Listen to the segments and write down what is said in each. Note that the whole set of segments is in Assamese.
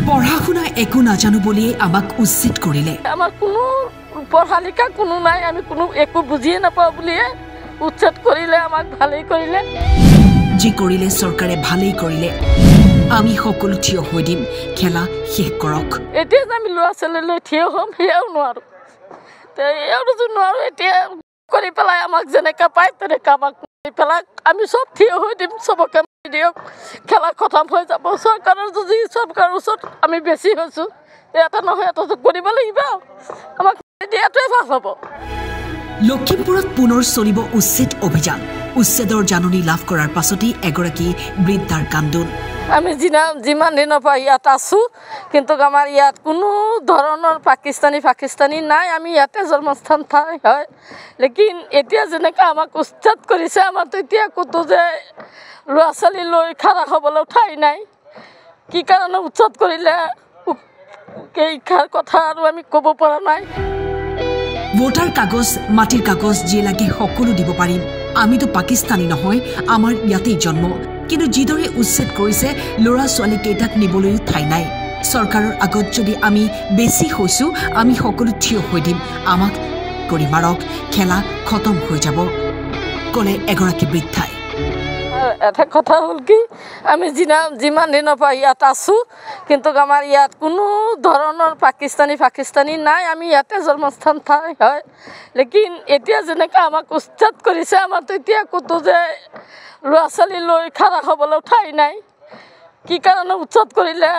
পঢ়া শুনা একো নাজানো বুলি আমাক উচ্ছেদ কৰিলে। আমাৰ কোনো পঢ়ালিকা কোনো নাই, আমি কোনো একো বুজিয়ে নাপাওঁ বুলিয়ে উচ্ছেদ কৰিলে, আমাক ভালেই কৰিলে। যি কৰিলে চৰকাৰে ভালেই কৰিলে, আমি সকলো থিয় হৈ দিম, খেলা শেষ কৰক। এতিয়া যে আমি ল'ৰা ছোৱালীলৈ থিয় হ'ম সেয়াও নোৱাৰোঁ, এওঁতো নোৱাৰোঁ। এতিয়া কৰি পেলাই আমাক যেনেকৈ পায় তেনেকৈ আমাক কৰি পেলাই আমি চব থিয় হৈ দিম, চবকে দিয়ক, খেলা খতম হৈ যাব। চৰকাৰৰ যদি চৰকাৰৰ ওচৰত আমি বেছি হৈছোঁ, এটা নহয় এটা কৰিব লাগিব, আমাক দিয়াটোৱে ভাল হ'ব। লখিমপুৰত পুনৰ চলিব উচ্ছেদ অভিযান। উচ্ছেদৰ জাননী লাভ কৰাৰ পাছতেই এগৰাকী বৃদ্ধাৰ কান্দোন। আমি যিমান দিনৰ পৰা ইয়াত আছোঁ, কিন্তু আমাৰ ইয়াত কোনো ধৰণৰ পাকিস্তানী নাই। আমি ইয়াতে জন্মস্থান ঠাই হয়, লেকিন এতিয়া যেনেকৈ আমাক উচ্ছেদ কৰিছে, আমাৰতো এতিয়া ক'তো যে ল'ৰা ছোৱালী লৈ খাৰা হ'বলৈ ঠাই নাই। কি কাৰণে উচ্ছেদ কৰিলে কেইষাৰ কথা আৰু আমি ক'ব পৰা নাই। ভোটাৰ কাগজ, মাটিৰ কাগজ যি লাগে সকলো দিব পাৰিম। আমিতো পাকিস্তানী নহয়, আমাৰ ইয়াতেই জন্ম। কিন্তু যিদৰে উচ্ছেদ কৰিছে, ল'ৰা ছোৱালী কেইটাক নিবলৈও ঠাই নাই। চৰকাৰৰ আগত যদি আমি বেছি হৈছোঁ, আমি সকলো থিয় হৈ দিম, আমাক কৰি মাৰক, খেলা খতম হৈ যাব, ক'লে এগৰাকী বৃদ্ধাই। এটা কথা হ'ল কি, আমি যিমান দিনৰ পৰা ইয়াত আছোঁ, কিন্তু আমাৰ ইয়াত কোনো ধৰণৰ পাকিস্তানী নাই। আমি ইয়াতে জন্মস্থান ঠাই হয়, লেকিন এতিয়া যেনেকৈ আমাক উচ্ছেদ কৰিছে, আমাৰতো এতিয়া ক'তো যে ল'ৰা ছোৱালী লৈ খাৰা হ'বলৈ ঠাই নাই। কি কাৰণে উচ্ছেদ কৰিলে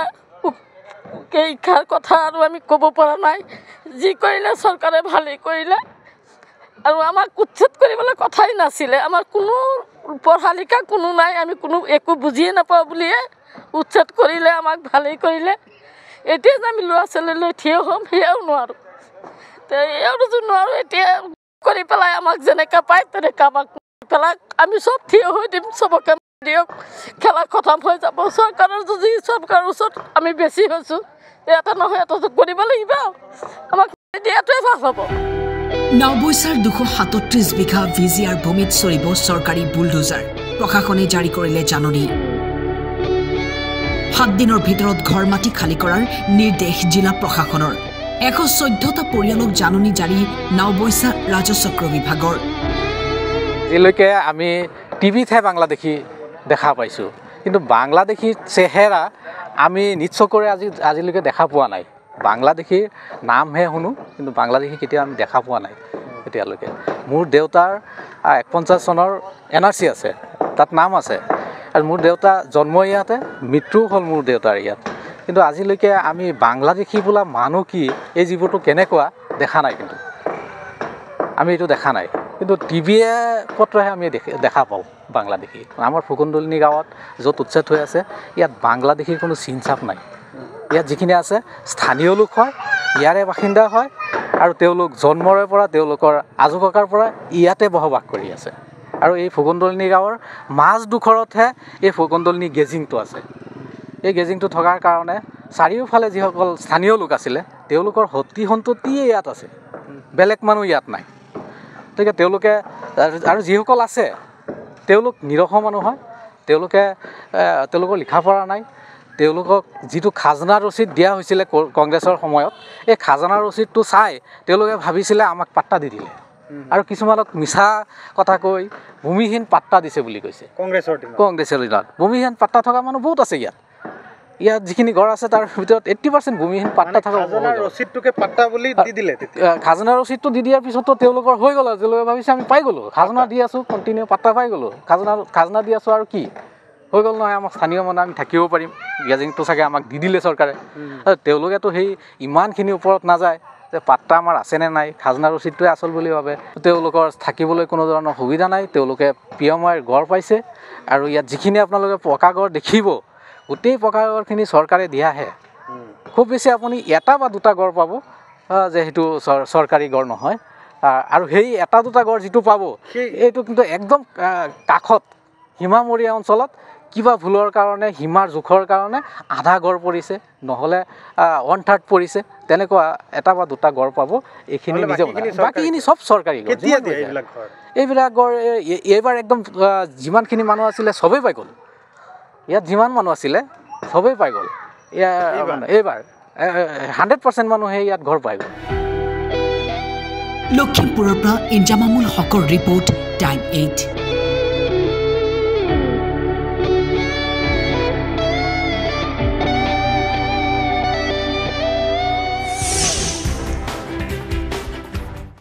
কেইষাৰ কথা আৰু আমি ক'ব পৰা নাই। যি কৰিলে চৰকাৰে ভালেই কৰিলে, আৰু আমাক উচ্ছেদ কৰিবলৈ কথাই নাছিলে। আমাৰ কোনো পঢ়ালিকা কোনো নাই, আমি কোনো একো বুজিয়ে নাপাওঁ বুলিয়ে উচ্ছেদ কৰিলে, আমাক ভালেই কৰিলে। এতিয়া যে আমি ল'ৰা ছোৱালীলৈ থিয় হ'ম সেয়াও নোৱাৰোঁ, এওঁতো নোৱাৰোঁ। এতিয়া কৰি পেলাই আমাক যেনেকৈ পায় তেনেকৈ আমাক কৰি পেলাই আমি চব থিয় হৈ দিম, চবকে দিয়ক, খেলা খতম হৈ যাব। চৰকাৰৰ যদি চৰকাৰৰ ওচৰত আমি বেছি হৈছোঁ, এটা নহয় এটা কৰিব লাগিব, আমাক দিয়াটোৱে ভাল হ'ব। নাওবৈচাৰ 237 বিঘা VGR ভূমিত চলিব চৰকাৰী বুলডোজাৰ। প্ৰশাসনে জাৰি কৰিলে জাননী। 7 দিনৰ ভিতৰত ঘৰ মাটি খালী কৰাৰ নিৰ্দেশ জিলা প্ৰশাসনৰ। 114টা পৰিয়ালক জাননী জাৰি নাওবৈচা ৰাজচক্ৰ বিভাগৰ। আজিলৈকে আমি টিভিতহে বাংলাদেশী দেখা পাইছোঁ, কিন্তু বাংলাদেশীৰ চেহেৰা আমি নিশ্চয়কৈ আজিলৈকে দেখা পোৱা নাই। বাংলাদেশীৰ নামহে শুনো, কিন্তু বাংলাদেশী কেতিয়াও আমি দেখা পোৱা নাই এতিয়ালৈকে। মোৰ দেউতাৰ 51 চনৰ NRC আছে, তাত নাম আছে, আৰু মোৰ দেউতা জন্ম ইয়াতে, মৃত্যু হ'ল মোৰ দেউতাৰ ইয়াত। কিন্তু আজিলৈকে আমি বাংলাদেশী বোলা মানুহ কি, এই জীৱনটো কেনেকুৱা দেখা নাই। কিন্তু আমি এইটো দেখা নাই, কিন্তু টিভিয়ে পত্ৰহে আমি দেখা পাওঁ বাংলাদেশী। আমাৰ ফুকনদলনি গাঁৱত য'ত উচ্ছেদ হৈ আছে, ইয়াত বাংলাদেশীৰ কোনো চিন চাপ নাই। ইয়াত যিখিনি আছে স্থানীয় লোক হয়, ইয়াৰে বাসিন্দা হয়, আৰু তেওঁলোক জন্মৰে পৰা তেওঁলোকৰ আজোককাৰ পৰা ইয়াতে বসবাস কৰি আছে। আৰু এই ফুকনদলনি গাঁৱৰ মাজডোখৰতহে এই ফুকনদলনি গেজিংটো আছে। এই গেজিংটো থকাৰ কাৰণে চাৰিওফালে যিসকল স্থানীয় লোক আছিলে, তেওঁলোকৰ সতি সন্ততিয়ে ইয়াত আছে, বেলেগ মানুহ ইয়াত নাই। গতিকে তেওঁলোকে, আৰু যিসকল আছে তেওঁলোক নিৰক্ষ মানুহ হয়, তেওঁলোকৰ লিখা পঢ়া নাই। তেওঁলোকক যিটো খাজনা ৰচিদ দিয়া হৈছিলে কংগ্ৰেছৰ সময়ত, এই খাজনা ৰচিদটো চাই তেওঁলোকে ভাবিছিলে আমাক পাত্তা দি দিলে, আৰু কিছুমানক মিছা কথা কৈ ভূমিহীন পাত্তা দিছে বুলি কৈছে। কংগ্ৰেছৰ দিনত ভূমিহীন পাত্তা থকা মানুহ বহুত আছে ইয়াত যিখিনি ঘৰ আছে তাৰ ভিতৰত 80% ভূমিহীন পাত্তা থকা। ৰচিদটোকে পাত্তা বুলি দি দিলে। খাজনা ৰচিদটো দি দিয়াৰ পিছতো তেওঁলোকৰ হৈ গ'ল, তেওঁলোকে ভাবিছে আমি পাই গ'লোঁ, খাজনা দি আছোঁ, কণ্টিনিউ পাত্তা পাই গ'লোঁ, খাজনা দি আছোঁ, আৰু কি হৈ গ'ল নহয়, আমাক স্থানীয় মানুহ আমি থাকিব পাৰিম, গেজিংটো চাগে আমাক দি দিলে চৰকাৰে। তেওঁলোকেতো সেই ইমানখিনি ওপৰত নাযায় যে পাত্তা আমাৰ আছেনে নাই, খাজনা ৰচিদটোৱে আচল বুলি ভাবে। তেওঁলোকৰ থাকিবলৈ কোনো ধৰণৰ সুবিধা নাই, তেওঁলোকে PMIৰ ঘৰ পাইছে, আৰু ইয়াত যিখিনি আপোনালোকে পকা ঘৰ দেখিব, গোটেই পকা ঘৰখিনি চৰকাৰে দিয়াহে। খুব বেছি আপুনি এটা বা দুটা ঘৰ পাব যে সেইটো চৰকাৰী ঘৰ নহয়, আৰু সেই এটা দুটা ঘৰ যিটো পাব এইটো কিন্তু একদম কাষত সীমামূৰীয়া অঞ্চলত কিবা ভুলৰ কাৰণে, সীমাৰ জোখৰ কাৰণে আধা ঘৰ পৰিছে, নহ'লে 1/3 পৰিছে, তেনেকুৱা এটা বা দুটা ঘৰ পাব। এইখিনি নিজে, বাকীখিনি চব চৰকাৰী ঘৰ। এইবিলাক ঘৰ এইবাৰ একদম যিমানখিনি মানুহ আছিলে চবেই পাই গ'ল, ইয়াত যিমান মানুহ আছিলে চবেই পাই গ'ল। এইবাৰ 100% মানুহে ইয়াত ঘৰ পাই গ'ল লখিমপুৰৰ পৰা ইনজামামুল হকৰ ৰিপৰ্ট টাইম 8